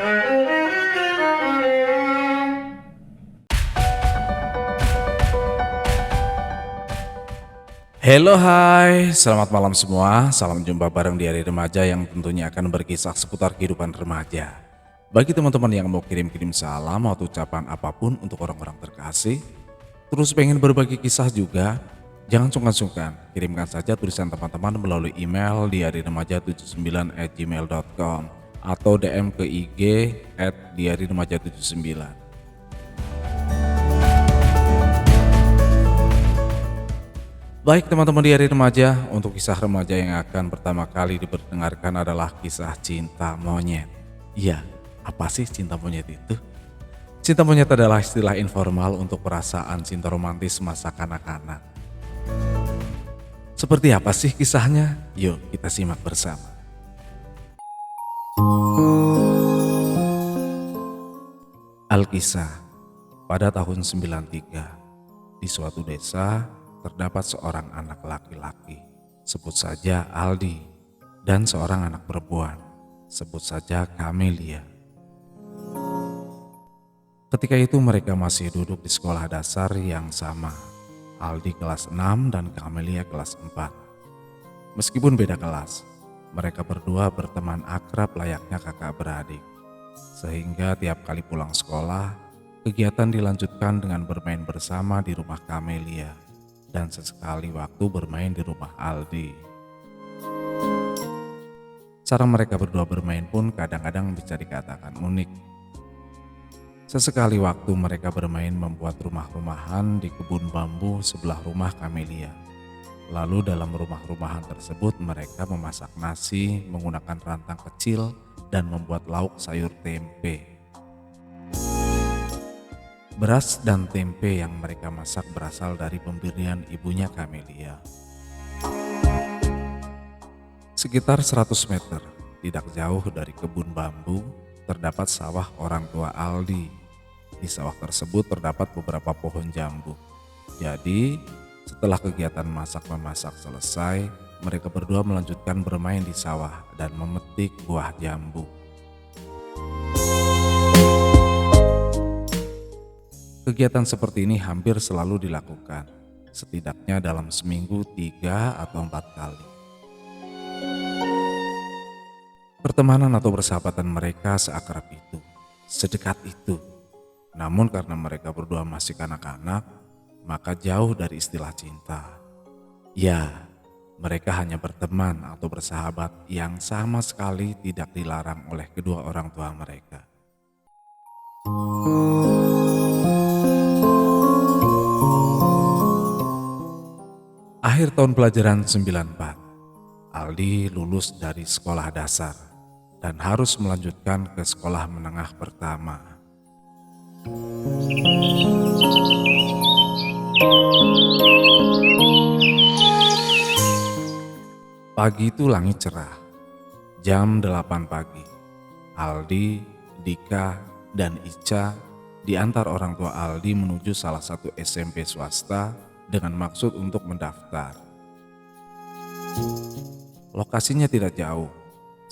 Hello, hai, selamat malam semua. Salam jumpa bareng di Hari Remaja yang tentunya akan berkisah seputar kehidupan remaja. Bagi teman-teman yang mau kirim-kirim salam atau ucapan apapun untuk orang-orang terkasih, terus pengen berbagi kisah juga, jangan sungkan-sungkan. Kirimkan saja tulisan teman-teman melalui email di diariremaja79@gmail.com atau DM ke IG @diariremaja79. Baik teman-teman di Hari Remaja, untuk kisah remaja yang akan pertama kali diperdengarkan adalah kisah cinta monyet. Iya, apa sih cinta monyet itu? Cinta monyet adalah istilah informal untuk perasaan cinta romantis masa kanak-kanak. Seperti apa sih kisahnya? Yuk kita simak bersama. Alkisah, pada tahun 93, di suatu desa terdapat seorang anak laki-laki, sebut saja Aldi, dan seorang anak perempuan, sebut saja Camelia. Ketika itu mereka masih duduk di sekolah dasar yang sama. Aldi kelas 6 dan Camelia kelas 4. Meskipun beda kelas, mereka berdua berteman akrab layaknya kakak beradik. Sehingga tiap kali pulang sekolah, kegiatan dilanjutkan dengan bermain bersama di rumah Camelia dan sesekali waktu bermain di rumah Aldi. Cara mereka berdua bermain pun kadang-kadang bisa dikatakan unik. Sesekali waktu mereka bermain membuat rumah-rumahan di kebun bambu sebelah rumah Camelia. Lalu dalam rumah-rumahan tersebut mereka memasak nasi menggunakan rantang kecil dan membuat lauk sayur tempe. Beras dan tempe yang mereka masak berasal dari pemberian ibunya Camelia. Sekitar 100 meter, tidak jauh dari kebun bambu, terdapat sawah orang tua Aldi. Di sawah tersebut terdapat beberapa pohon jambu. Jadi, setelah kegiatan masak-memasak selesai, mereka berdua melanjutkan bermain di sawah dan memetik buah jambu. Kegiatan seperti ini hampir selalu dilakukan, setidaknya dalam seminggu 3 atau 4 kali. Pertemanan atau persahabatan mereka seakrab itu, sedekat itu. Namun karena mereka berdua masih kanak-kanak, maka jauh dari istilah cinta. Ya, mereka hanya berteman atau bersahabat yang sama sekali tidak dilarang oleh kedua orang tua mereka. Akhir tahun pelajaran 94, Aldi lulus dari sekolah dasar dan harus melanjutkan ke sekolah menengah pertama. Pagi itu langit cerah, jam 8 pagi. Aldi, Dika, dan Ica diantar orang tua Aldi menuju salah satu SMP swasta dengan maksud untuk mendaftar. Lokasinya tidak jauh,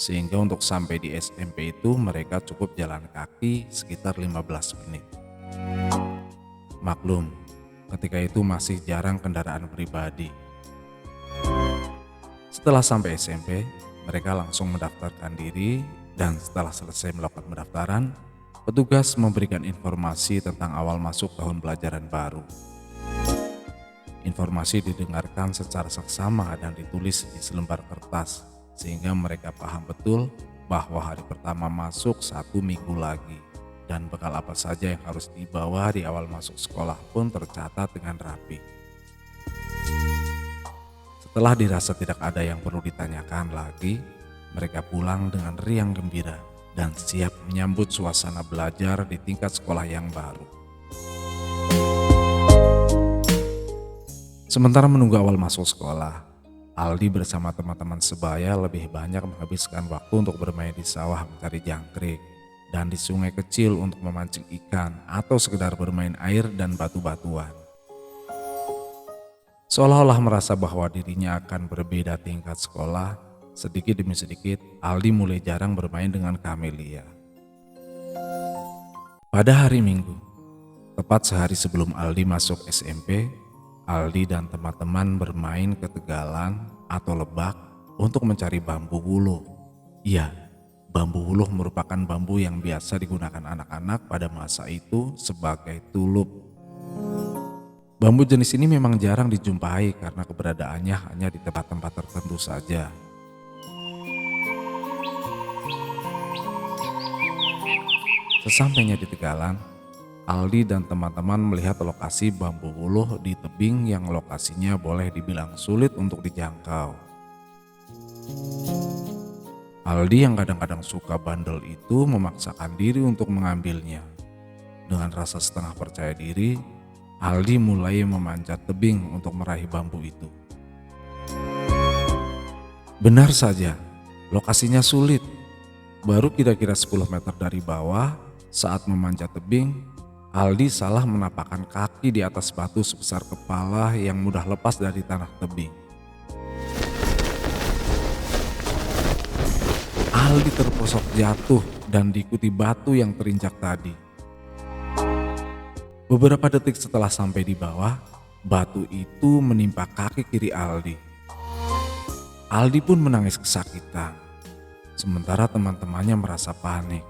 sehingga untuk sampai di SMP itu mereka cukup jalan kaki sekitar 15 menit. Maklum, ketika itu masih jarang kendaraan pribadi. Setelah sampai SMP, mereka langsung mendaftarkan diri dan setelah selesai melakukan pendaftaran, petugas memberikan informasi tentang awal masuk tahun pelajaran baru. Informasi didengarkan secara seksama dan ditulis di selembar kertas sehingga mereka paham betul bahwa hari pertama masuk 1 minggu lagi dan bekal apa saja yang harus dibawa di awal masuk sekolah pun tercatat dengan rapi. Setelah dirasa tidak ada yang perlu ditanyakan lagi, mereka pulang dengan riang gembira dan siap menyambut suasana belajar di tingkat sekolah yang baru. Sementara menunggu awal masuk sekolah, Aldi bersama teman-teman sebaya lebih banyak menghabiskan waktu untuk bermain di sawah mencari jangkrik dan di sungai kecil untuk memancing ikan atau sekedar bermain air dan batu-batuan. Seolah-olah merasa bahwa dirinya akan berbeda tingkat sekolah, sedikit demi sedikit Aldi mulai jarang bermain dengan Camelia. Pada hari Minggu, tepat sehari sebelum Aldi masuk SMP, Aldi dan teman-teman bermain ke tegalan atau lebak untuk mencari bambu wuluh. Iya, bambu wuluh merupakan bambu yang biasa digunakan anak-anak pada masa itu sebagai tulup. Bambu jenis ini memang jarang dijumpai karena keberadaannya hanya di tempat-tempat tertentu saja. Sesampainya di tegalan, Aldi dan teman-teman melihat lokasi bambu wuluh di tebing yang lokasinya boleh dibilang sulit untuk dijangkau. Aldi yang kadang-kadang suka bandel itu memaksakan diri untuk mengambilnya. Dengan rasa setengah percaya diri, Aldi mulai memanjat tebing untuk meraih bambu itu. Benar saja, lokasinya sulit. Baru kira-kira 10 meter dari bawah, saat memanjat tebing, Aldi salah menapakkan kaki di atas batu sebesar kepala yang mudah lepas dari tanah tebing. Aldi terprosok jatuh dan diikuti batu yang terinjak tadi. Beberapa detik setelah sampai di bawah, batu itu menimpa kaki kiri Aldi. Aldi pun menangis kesakitan, sementara teman-temannya merasa panik.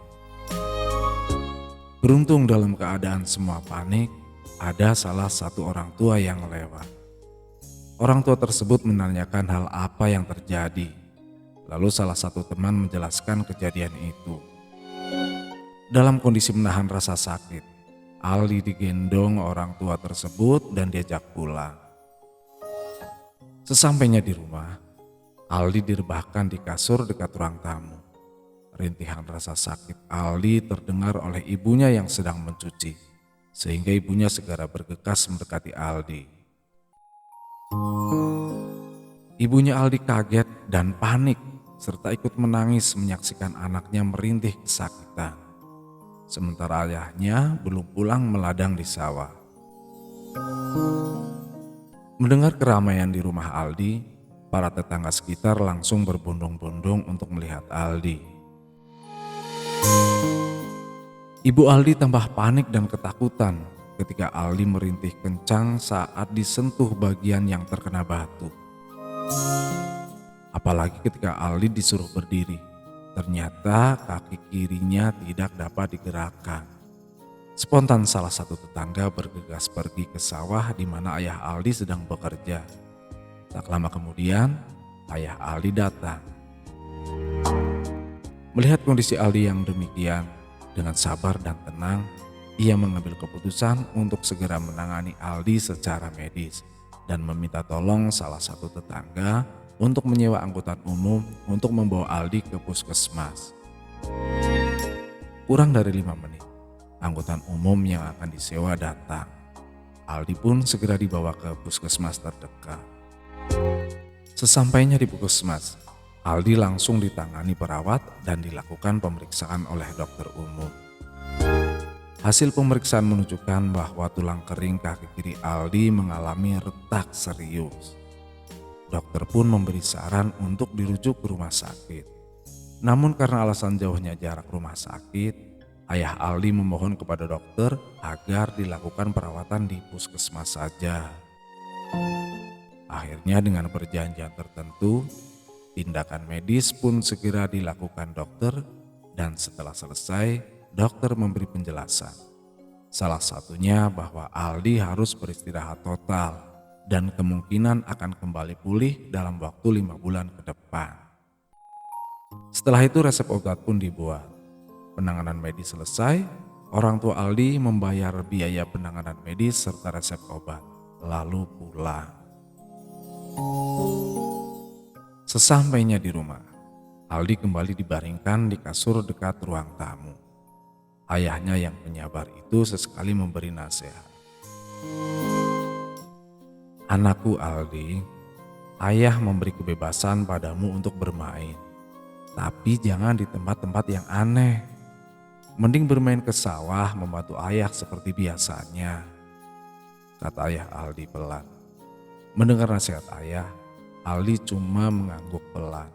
Beruntung dalam keadaan semua panik, ada salah satu orang tua yang lewat. Orang tua tersebut menanyakan hal apa yang terjadi. Lalu salah satu teman menjelaskan kejadian itu. Dalam kondisi menahan rasa sakit, Aldi digendong orang tua tersebut dan diajak pulang. Sesampainya di rumah, Aldi direbahkan di kasur dekat ruang tamu. Rintihan rasa sakit Aldi terdengar oleh ibunya yang sedang mencuci, sehingga ibunya segera bergegas mendekati Aldi. Ibunya Aldi kaget dan panik, serta ikut menangis menyaksikan anaknya merintih kesakitan. Sementara ayahnya belum pulang meladang di sawah. Mendengar keramaian di rumah Aldi, para tetangga sekitar langsung berbondong-bondong untuk melihat Aldi. Ibu Aldi tambah panik dan ketakutan ketika Aldi merintih kencang saat disentuh bagian yang terkena batu. Apalagi ketika Aldi disuruh berdiri, ternyata kaki kirinya tidak dapat digerakkan. Spontan salah satu tetangga bergegas pergi ke sawah di mana ayah Aldi sedang bekerja. Tak lama kemudian, ayah Aldi datang. Melihat kondisi Aldi yang demikian, dengan sabar dan tenang, ia mengambil keputusan untuk segera menangani Aldi secara medis dan meminta tolong salah satu tetangga untuk menyewa angkutan umum untuk membawa Aldi ke puskesmas. Kurang dari 5 menit, angkutan umum yang akan disewa datang. Aldi pun segera dibawa ke puskesmas terdekat. Sesampainya di puskesmas, Aldi langsung ditangani perawat dan dilakukan pemeriksaan oleh dokter umum. Hasil pemeriksaan menunjukkan bahwa tulang kering kaki kiri Aldi mengalami retak serius. Dokter pun memberi saran untuk dirujuk ke rumah sakit. Namun karena alasan jauhnya jarak rumah sakit, ayah Aldi memohon kepada dokter agar dilakukan perawatan di puskesmas saja. Akhirnya dengan perjanjian tertentu, tindakan medis pun segera dilakukan dokter dan setelah selesai, dokter memberi penjelasan. Salah satunya bahwa Aldi harus beristirahat total dan kemungkinan akan kembali pulih dalam waktu 5 bulan ke depan. Setelah itu resep obat pun dibuat. Penanganan medis selesai, orang tua Aldi membayar biaya penanganan medis serta resep obat, lalu pulang. Sesampainya di rumah, Aldi kembali dibaringkan di kasur dekat ruang tamu. Ayahnya yang penyabar itu sesekali memberi nasihat. Anakku Aldi, ayah memberi kebebasan padamu untuk bermain. Tapi jangan di tempat-tempat yang aneh. Mending bermain ke sawah membantu ayah seperti biasanya, kata ayah Aldi pelan. Mendengar nasihat ayah, Aldi cuma mengangguk pelan.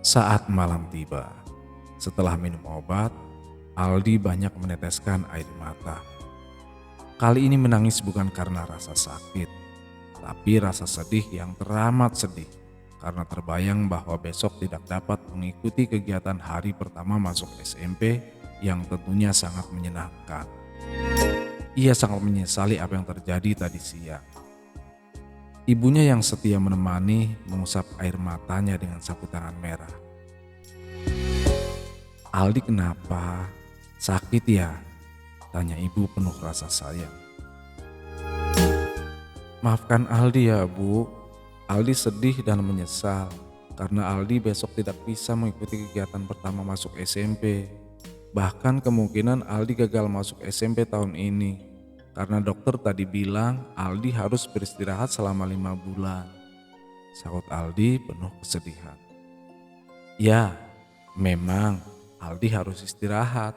Saat malam tiba, setelah minum obat, Aldi banyak meneteskan air mata. Kali ini menangis bukan karena rasa sakit, tapi rasa sedih yang teramat sedih karena terbayang bahwa besok tidak dapat mengikuti kegiatan hari pertama masuk SMP yang tentunya sangat menyenangkan. Ia sangat menyesali apa yang terjadi tadi siang. Ibunya yang setia menemani mengusap air matanya dengan sapu tangan merah. "Aldi kenapa? Sakit ya?" tanya ibu penuh rasa sayang. "Maafkan Aldi ya Bu, Aldi sedih dan menyesal karena Aldi besok tidak bisa mengikuti kegiatan pertama masuk SMP. Bahkan kemungkinan Aldi gagal masuk SMP tahun ini karena dokter tadi bilang Aldi harus beristirahat selama 5 bulan. Sahut Aldi penuh kesedihan. "Ya, memang Aldi harus istirahat.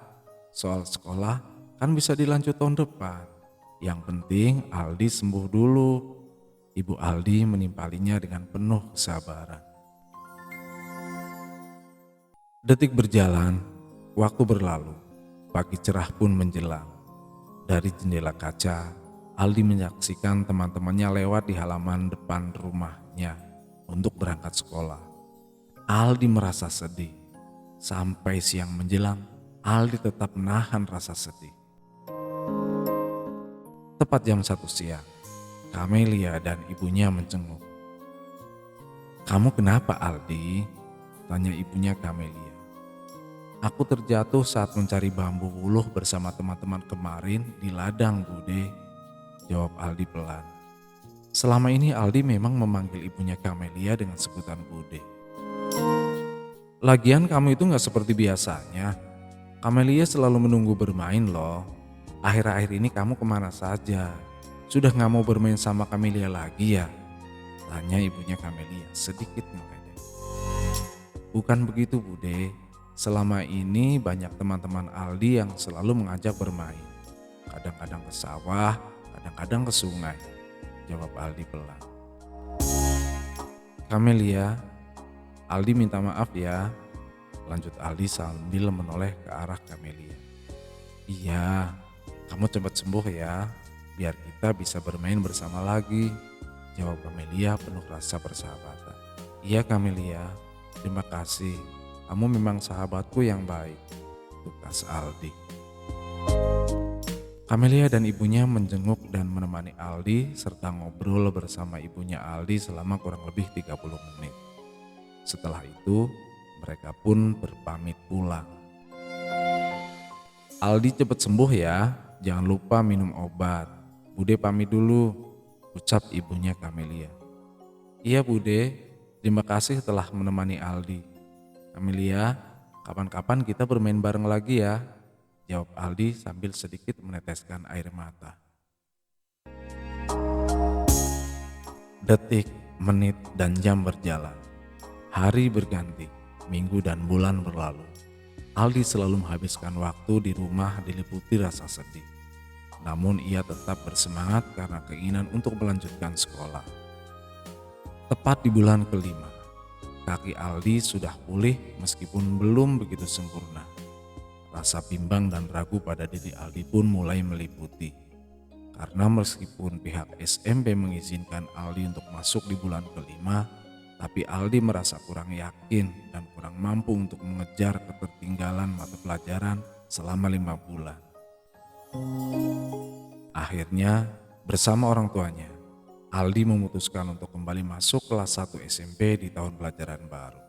Soal sekolah kan bisa dilanjut tahun depan. Yang penting Aldi sembuh dulu." Ibu Aldi menimpalinya dengan penuh kesabaran. Detik berjalan, waktu berlalu, pagi cerah pun menjelang. Dari jendela kaca, Aldi menyaksikan teman-temannya lewat di halaman depan rumahnya untuk berangkat sekolah. Aldi merasa sedih. Sampai siang menjelang, Aldi tetap menahan rasa sedih. Tepat jam 1 siang, Camelia dan ibunya menjenguk. "Kamu kenapa Aldi?" tanya ibunya Camelia. "Aku terjatuh saat mencari bambu wuluh bersama teman-teman kemarin di ladang Bude," jawab Aldi pelan. Selama ini Aldi memang memanggil ibunya Camelia dengan sebutan Bude. "Lagian kamu itu gak seperti biasanya. Camelia selalu menunggu bermain loh. Akhir-akhir ini kamu kemana saja? Sudah gak mau bermain sama Camelia lagi ya?" tanya ibunya Camelia sedikit meledek. "Bukan begitu Bude. Selama ini banyak teman-teman Aldi yang selalu mengajak bermain. Kadang-kadang ke sawah, kadang-kadang ke sungai," jawab Aldi pelan. "Camelia, Aldi minta maaf ya," lanjut Aldi sambil menoleh ke arah Camelia. "Iya, kamu cepat sembuh ya, biar kita bisa bermain bersama lagi," jawab Camelia penuh rasa persahabatan. "Iya Camelia, terima kasih. Kamu memang sahabatku yang baik," tukas Aldi. Camelia dan ibunya menjenguk dan menemani Aldi serta ngobrol bersama ibunya Aldi selama kurang lebih 30 menit. Setelah itu, mereka pun berpamit pulang. "Aldi cepat sembuh ya, jangan lupa minum obat. Bude pamit dulu," ucap ibunya Camelia. "Iya Bude, terima kasih telah menemani Aldi. Camelia, kapan-kapan kita bermain bareng lagi ya," jawab Aldi sambil sedikit meneteskan air mata. Detik, menit, dan jam berjalan. Hari berganti, minggu dan bulan berlalu. Aldi selalu menghabiskan waktu di rumah diliputi rasa sedih. Namun ia tetap bersemangat karena keinginan untuk melanjutkan sekolah. Tepat di bulan kelima, kaki Aldi sudah pulih meskipun belum begitu sempurna. Rasa bimbang dan ragu pada diri Aldi pun mulai meliputi. Karena meskipun pihak SMP mengizinkan Aldi untuk masuk di bulan kelima, tapi Aldi merasa kurang yakin dan kurang mampu untuk mengejar ketertinggalan mata pelajaran selama 5 bulan. Akhirnya, bersama orang tuanya, Aldi memutuskan untuk kembali masuk kelas 1 SMP di tahun pelajaran baru.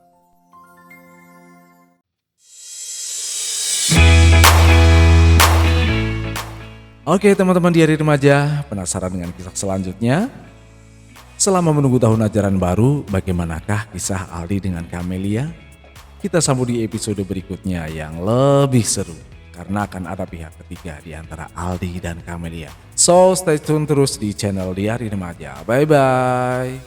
Oke teman-teman di Hari Remaja, penasaran dengan kisah selanjutnya? Selama menunggu tahun ajaran baru, bagaimanakah kisah Aldi dengan Camelia? Kita sambut di episode berikutnya yang lebih seru, karena akan ada pihak ketiga di antara Aldi dan Camelia. So stay tune terus di channel di Hari Remaja. Bye bye.